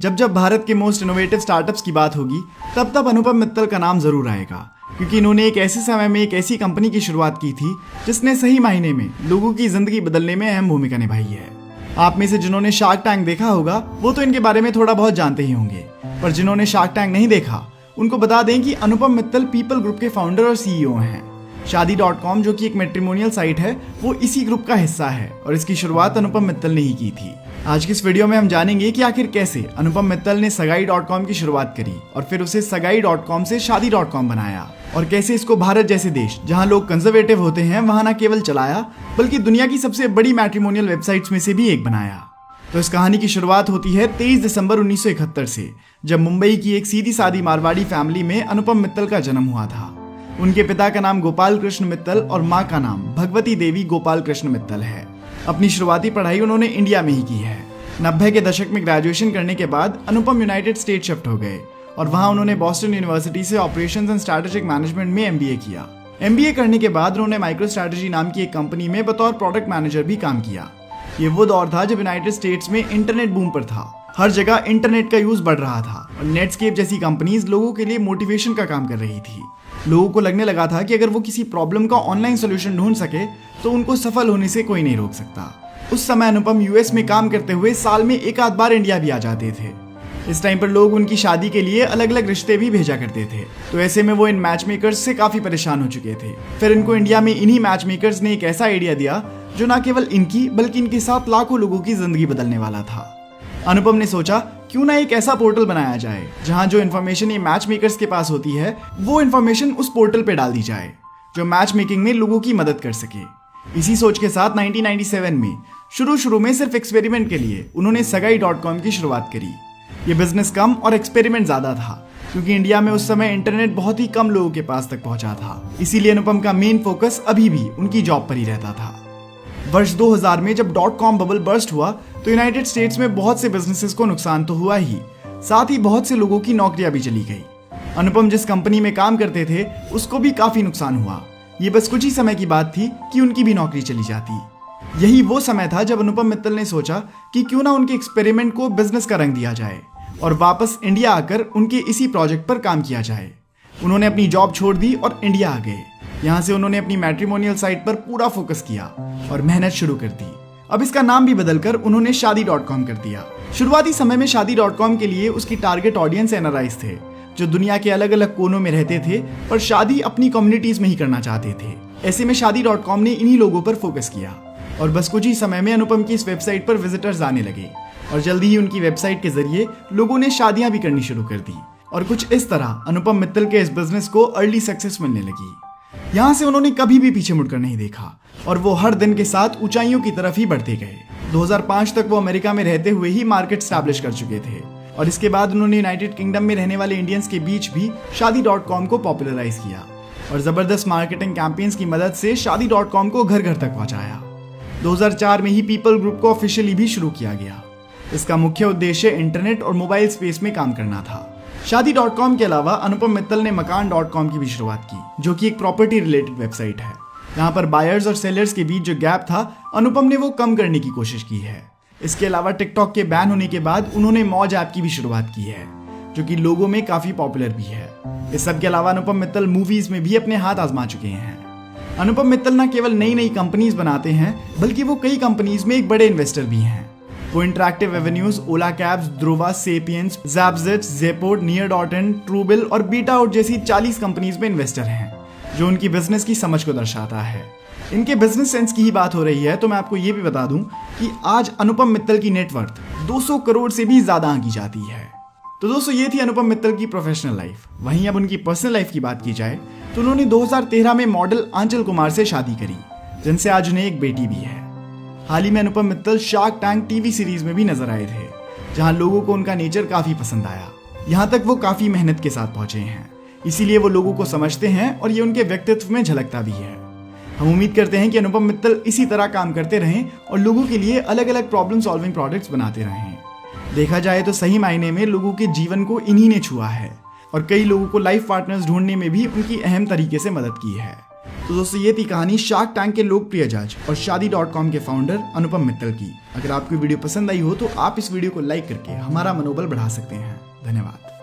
जब जब भारत के मोस्ट इनोवेटिव स्टार्टअप्स की बात होगी तब तब अनुपम मित्तल का नाम जरूर आएगा, क्योंकि इन्होंने एक ऐसे समय में एक ऐसी कंपनी की शुरुआत की थी जिसने सही मायने में लोगों की जिंदगी बदलने में अहम भूमिका निभाई है। आप में से जिन्होंने शार्क टैंक देखा होगा वो तो इनके बारे में थोड़ा बहुत जानते ही होंगे, पर जिन्होंने शार्क टैंक नहीं देखा उनको बता दें कि अनुपम मित्तल पीपल ग्रुप के फाउंडर और सीईओ हैं। शादी.com जो कि एक मैट्रिमोनियल साइट है वो इसी ग्रुप का हिस्सा है और इसकी शुरुआत अनुपम मित्तल ने ही की थी। आज की इस वीडियो में हम जानेंगे कि आखिर कैसे अनुपम मित्तल ने सगाई.com की शुरुआत करी और फिर उसे सगाई.com से शादी.com बनाया, और कैसे इसको भारत जैसे देश जहां लोग कंजर्वेटिव होते हैं वहां न केवल चलाया बल्कि दुनिया की सबसे बड़ी मैट्रिमोनियल वेबसाइट्स में से भी एक बनाया। तो इस कहानी की शुरुआत होती है 23 दिसंबर 1971 से, जब मुंबई की एक सीधी सादी मारवाड़ी फैमिली में अनुपम मित्तल का जन्म हुआ था। उनके पिता का नाम गोपाल कृष्ण मित्तल और माँ का नाम भगवती देवी गोपाल कृष्ण मित्तल है। अपनी शुरुआती पढ़ाई उन्होंने इंडिया में ही की है। 90 के दशक में ग्रेजुएशन करने के बाद अनुपम यूनाइटेड स्टेट शिफ्ट हो गए और वहां उन्होंने बॉस्टन यूनिवर्सिटी से ऑपरेशंस एंड स्ट्रैटेजिक मैनेजमेंट में MBA किया। MBA करने के बाद उन्होंने माइक्रो स्ट्रैटेजी नाम की एक कंपनी में बतौर प्रोडक्ट मैनेजर भी काम किया। ये वो दौर था जब यूनाइटेड स्टेट्स में इंटरनेट बूम पर था। हर जगह इंटरनेट का यूज बढ़ रहा था और नेटस्केप जैसी कंपनीज लोगों के लिए मोटिवेशन का काम कर रही थी। लोगों को लगने लगा था कि अगर वो किसी प्रॉब्लम का ऑनलाइन सोल्यूशन ढूंढ सके तो उनको सफल होने से कोई नहीं रोक सकता। उस समय अनुपम US में काम करते हुए साल में एक आध बार इंडिया भी आ जाते थे। इस टाइम पर लोग उनकी शादी के लिए अलग अलग रिश्ते भी भेजा करते थे, तो ऐसे में वो इन मैच मेकर्स से काफी परेशान हो चुके थे। फिर इनको इंडिया में इन्हीं मैच मेकर्स ने एक ऐसा आइडिया दिया जो न केवल इनकी बल्कि इनके साथ लाखों लोगों की जिंदगी बदलने वाला था। अनुपम ने सोचा क्यों ना एक ऐसा पोर्टल बनाया जाए जहां जो इन्फॉर्मेशन ये मैच मेकर्स के पास होती है वो इन्फॉर्मेशन उस पोर्टल पे डाल दी जाए जो मैच मेकिंग में लोगों की मदद कर सके। इसी सोच के साथ 1997 में शुरू में सिर्फ एक्सपेरिमेंट के लिए उन्होंने सगाई.com की शुरुआत करी। ये बिजनेस कम और एक्सपेरिमेंट ज्यादा था क्योंकि इंडिया में उस समय इंटरनेट बहुत ही कम लोगों के पास तक पहुंचा था, इसीलिए अनुपम का मेन फोकस अभी भी उनकी जॉब पर ही रहता था। वर्ष 2000 में जब .com बबल बर्स्ट हुआ तो यूनाइटेड स्टेट्स में बहुत से बिजनेसेस को नुकसान तो हुआ ही, साथ ही बहुत से लोगों की नौकरियां भी चली गई। अनुपम जिस कंपनी में काम करते थे उसको भी काफी नुकसान हुआ। ये बस कुछ ही समय की बात थी कि उनकी भी नौकरी चली जाती। यही वो समय था जब अनुपम मित्तल ने सोचा कि क्यों ना उनके एक्सपेरिमेंट को बिजनेस का रंग दिया जाए और वापस इंडिया आकर उनके इसी प्रोजेक्ट पर काम किया जाए। उन्होंने अपनी जॉब छोड़ दी और इंडिया आ गए। यहाँ से उन्होंने अपनी मैट्रिमोनियल साइट पर पूरा फोकस किया और मेहनत शुरू कर दी। अब इसका नाम भी बदलकर उन्होंने शादी.com कर दिया। शुरुआती समय में शादी.com के लिए उसकी टारगेट ऑडियंस NRIs थे जो दुनिया के अलग अलग कोनों में रहते थे पर शादी अपनी कम्युनिटीज में ही करना चाहते थे। ऐसे में शादी.com ने इन्हीं लोगों पर फोकस किया और बस कुछ ही समय में अनुपम की इस वेबसाइट पर विजिटर्स आने लगे और जल्दी ही उनकी वेबसाइट के जरिए लोगों ने शादियां भी करनी शुरू कर दी। और कुछ इस तरह अनुपम मित्तल के इस बिजनेस को अर्ली सक्सेस मिलने लगी। यहाँ से उन्होंने कभी भी पीछे मुड़कर नहीं देखा और वो हर दिन के साथ ऊंचाइयों की तरफ ही बढ़ते गए। 2005 तक वो अमेरिका में रहते हुए ही मार्केट स्टैब्लिश कर चुके थे और इसके बाद उन्होंने यूनाइटेड किंगडम में रहने वाले इंडियंस के बीच भी शादी.com को पॉपुलराइज किया और जबरदस्त मार्केटिंग कैंपेन्स की मदद से शादी.com को घर घर तक पहुंचाया। 2004 में ही पीपल ग्रुप को ऑफिशियली भी शुरू किया गया। इसका मुख्य उद्देश्य इंटरनेट और मोबाइल स्पेस में काम करना था। शादी.com के अलावा अनुपम मित्तल ने मकान.com की भी शुरुआत की, जो कि एक प्रॉपर्टी रिलेटेड वेबसाइट है। यहाँ पर बायर्स और सेलर्स के बीच जो गैप था अनुपम ने वो कम करने की कोशिश की है। इसके अलावा टिकटॉक के बैन होने के बाद उन्होंने मौज ऐप की भी शुरुआत की है जो कि लोगों में काफी पॉपुलर भी है। इस सब के अलावा अनुपम मित्तल मूवीज में भी अपने हाथ आजमा चुके हैं। अनुपम मित्तल न केवल नई नई कंपनीज बनाते हैं बल्कि वो कई कंपनीज में एक बड़े इन्वेस्टर भी हैं। वो इंटरैक्टिव एवेन्यूज, ओला कैब्स, ध्रुवा, सेपियंस, ज़ैपज़ेट, ज़ेपोर्ट, नियर.इन, ट्रूबिल और बीटाआउट जैसी 40 कंपनीज में इन्वेस्टर हैं, जो उनकी बिजनेस की समझ को दर्शाता है। इनके बिजनेस सेंस की ही बात हो रही है तो मैं आपको ये भी बता दूं कि आज अनुपम मित्तल की नेटवर्थ 200 करोड़ से भी ज्यादा आंकी जाती है। तो दोस्तों ये थी अनुपम मित्तल की प्रोफेशनल लाइफ। वहीं अब उनकी पर्सनल लाइफ की बात की जाए तो उन्होंने 2013 में मॉडल आंचल कुमार से शादी करी, जिनसे आज उन्हें एक बेटी भी है। हाल ही में Anupam Mittal shark tank TV series में भी नजर आए थे, जहां लोगों को उनका नेचर काफी पसंद आया। यहाँ तक वो काफी मेहनत के साथ पहुंचे हैं, इसीलिए वो लोगों को समझते हैं और ये उनके व्यक्तित्व में झलकता भी है। हम उम्मीद करते हैं कि अनुपम मित्तल इसी तरह काम करते रहें और लोगों के लिए अलग अलग प्रॉब्लम सॉल्विंग प्रोडक्ट्स बनाते रहें। देखा जाए तो सही मायने में लोगों के जीवन को इन्हीं ने छुआ है और कई लोगों को लाइफ पार्टनर्स ढूंढने में भी उनकी अहम तरीके से मदद की है। तो दोस्तों ये थी कहानी शार्क टैंक के लोकप्रिय जज और शादी.com के फाउंडर अनुपम मित्तल की। अगर आपको वीडियो पसंद आई हो तो आप इस वीडियो को लाइक करके हमारा मनोबल बढ़ा सकते हैं। धन्यवाद।